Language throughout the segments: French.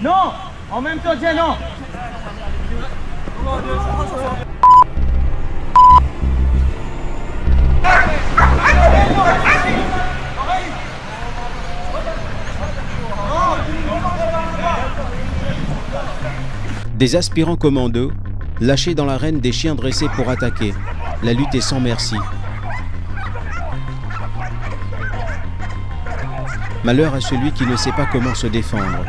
Non. En même temps, tiens, non. Des aspirants commandos, lâchés dans l'arène des chiens dressés pour attaquer. La lutte est sans merci. Malheur à celui qui ne sait pas comment se défendre.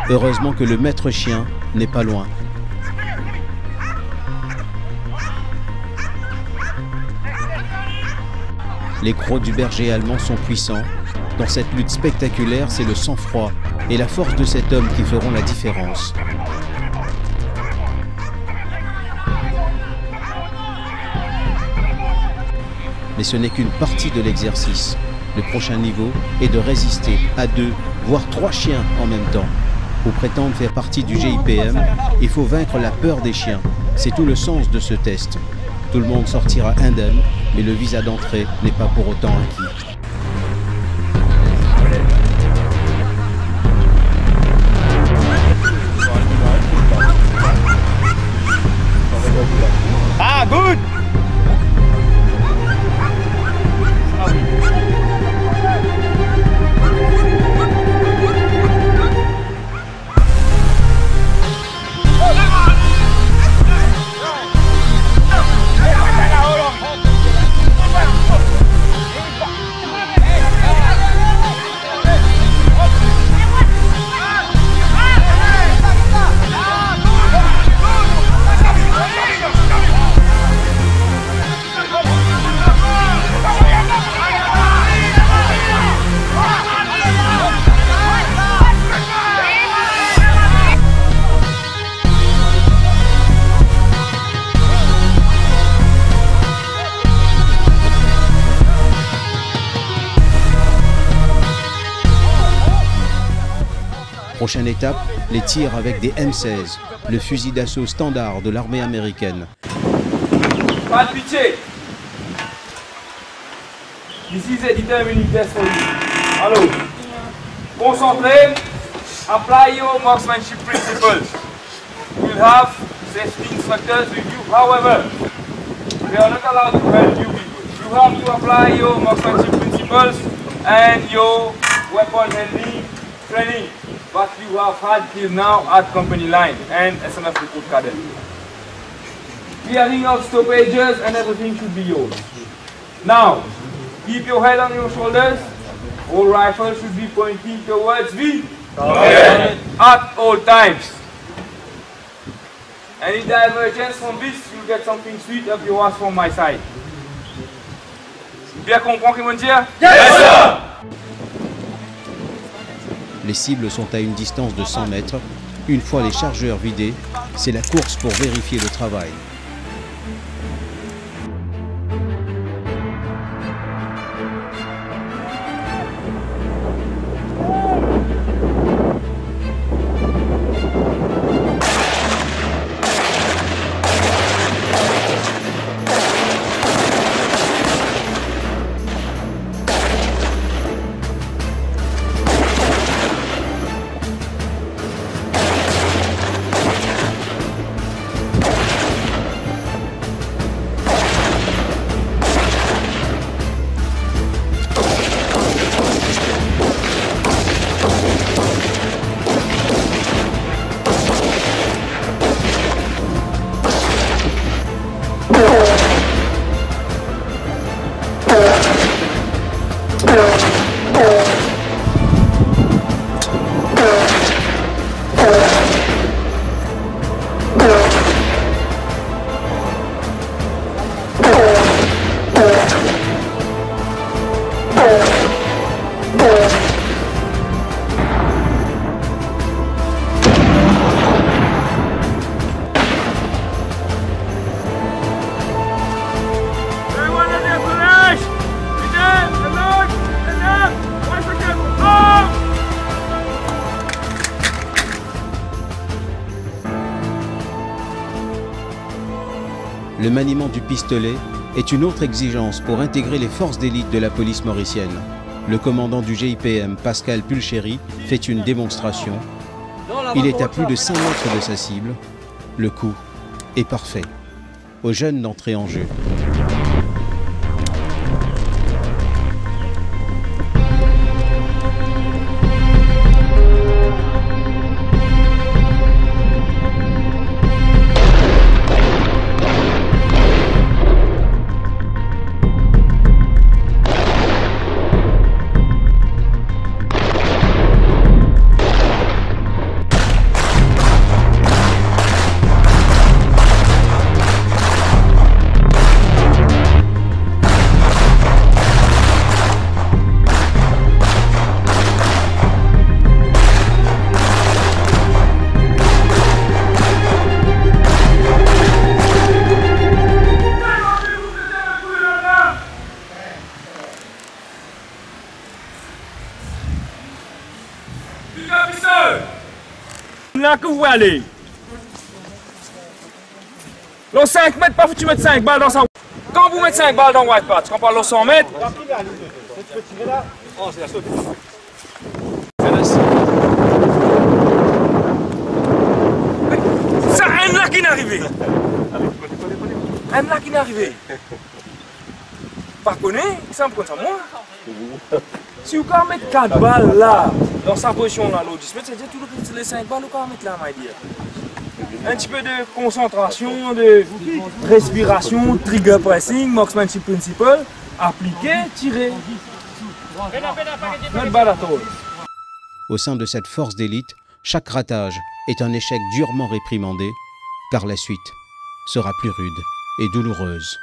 Heureusement que le maître chien n'est pas loin. Les crocs du berger allemand sont puissants. Dans cette lutte spectaculaire, c'est le sang-froid et la force de cet homme qui feront la différence. Mais ce n'est qu'une partie de l'exercice. Le prochain niveau est de résister à 2, voire 3 chiens en même temps. Pour prétendre faire partie du GIPM, il faut vaincre la peur des chiens. C'est tout le sens de ce test. Tout le monde sortira indemne, mais le visa d'entrée n'est pas pour autant acquis. Ah, good. Prochaine étape, les tirs avec des M16, le fusil d'assaut standard de l'armée américaine. Pas de pitié. This is a determining test for you. Allô. Concentrez. Apply your marksmanship principles. You'll have safety instructors with you. However, they are not allowed to help you people. You have to apply your marksmanship principles and your weapon handling training that you have had till now at company line and SMF recruit cadet. Clearing of stoppages and everything should be yours. Now, keep your head on your shoulders. All rifles should be pointing towards the target at all times. Any divergence from this, you'll get something sweet up your ass from my side. Bien comprends qu'ils vont dire? Yes, sir! Les cibles sont à une distance de 100 mètres. Une fois les chargeurs vidés, c'est la course pour vérifier le travail. Le maniement du pistolet est une autre exigence pour intégrer les forces d'élite de la police mauricienne. Le commandant du GIPM, Pascal Pulchéry, fait une démonstration. Il est à plus de 5 mètres de sa cible. Le coup est parfait. Au jeune d'entrer en jeu. Là que vous allez. Dans 5 mètres, pas foutu mettre 5 balles dans sa. Quand vous mettez 5 balles dans White Patch, quand on parle de 100 mètres. Oh, c'est la saute. Ça, un là qui n'est arrivé. Un là qui n'est arrivé. Par contre, ça me compte à moi. Si vous pouvez mettre 4 balles là, dans sa position là, l'autre 10 mètres, c'est-à-dire tous les 5 balles, vous pouvez mettre là, my dear. Un petit peu de concentration, de respiration, trigger pressing, marksmanship principle, appliquer, tirer. Notre balle à tôle. Au sein de cette force d'élite, chaque ratage est un échec durement réprimandé, car la suite sera plus rude et douloureuse.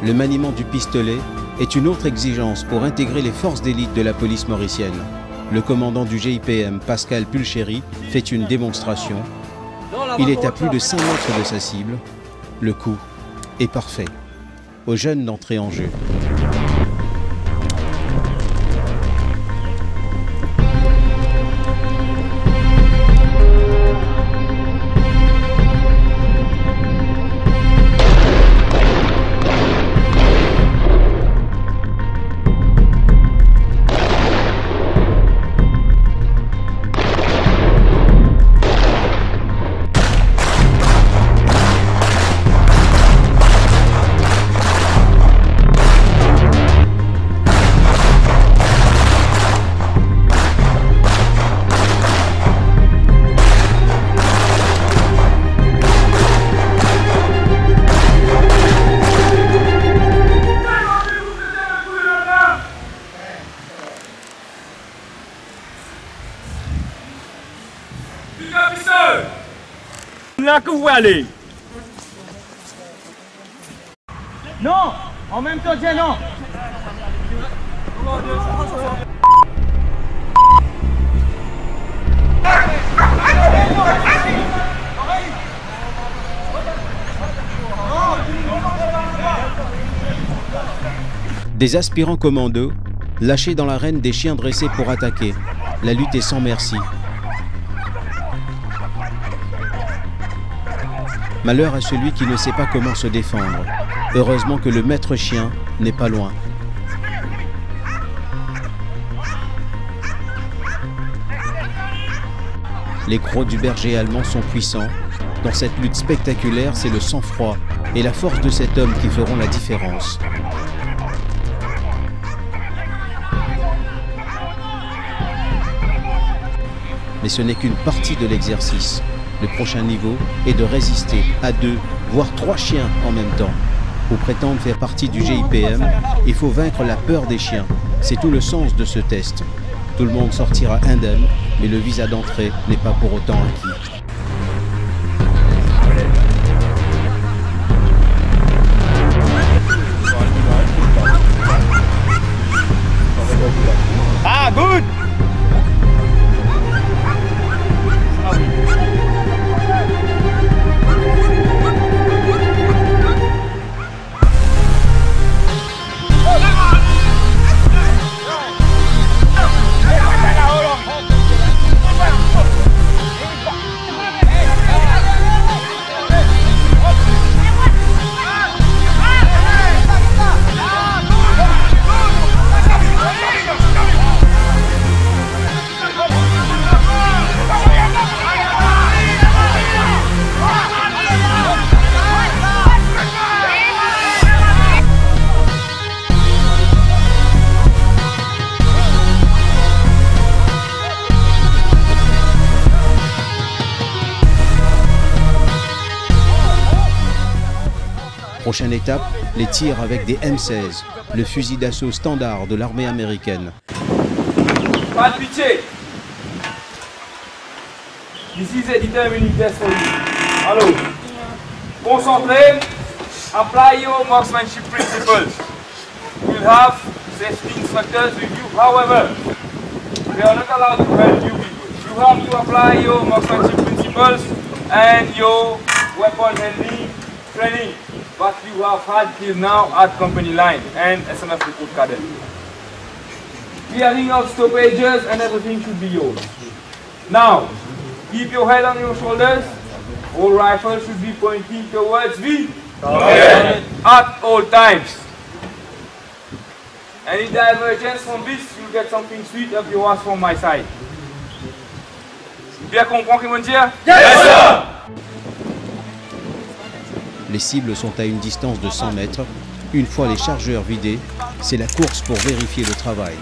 Le maniement du pistolet est une autre exigence pour intégrer les forces d'élite de la police mauricienne. Le commandant du GIPM, Pascal Pulchéry, fait une démonstration. Il est à plus de 5 mètres de sa cible. Le coup est parfait. Au jeune d'entrer en jeu. Là que vous allez. Non, en même temps, tiens, non. Des aspirants commandos, lâchés dans l'arène des chiens dressés pour attaquer. La lutte est sans merci. Malheur à celui qui ne sait pas comment se défendre. Heureusement que le maître chien n'est pas loin. Les crocs du berger allemand sont puissants. Dans cette lutte spectaculaire, c'est le sang-froid et la force de cet homme qui feront la différence. Mais ce n'est qu'une partie de l'exercice. Le prochain niveau est de résister à 2, voire 3 chiens en même temps. Pour prétendre faire partie du GIPM, il faut vaincre la peur des chiens. C'est tout le sens de ce test. Tout le monde sortira indemne, mais le visa d'entrée n'est pas pour autant acquis. Ah, good! Prochaine étape, les tirs avec des M16, le fusil d'assaut standard de l'armée américaine. Pas de pitié. This is a determining test for you. Allô. Concentrez. Apply your marksmanship principles. You will have safety instructors with you. However, they are not allowed to help you people. You have to apply your marksmanship principles and your weapon handling training that you have had till now at company line and SMF recruit cadet. Clearing of stoppages and everything should be yours. Now, keep your head on your shoulders. All rifles should be pointing towards the target at all times. Any divergence from this, you'll get something sweet up your ass from my side. Bien comprends ce qu'ils vont dire? Yes, sir! Les cibles sont à une distance de 100 mètres. Une fois les chargeurs vidés, c'est la course pour vérifier le travail.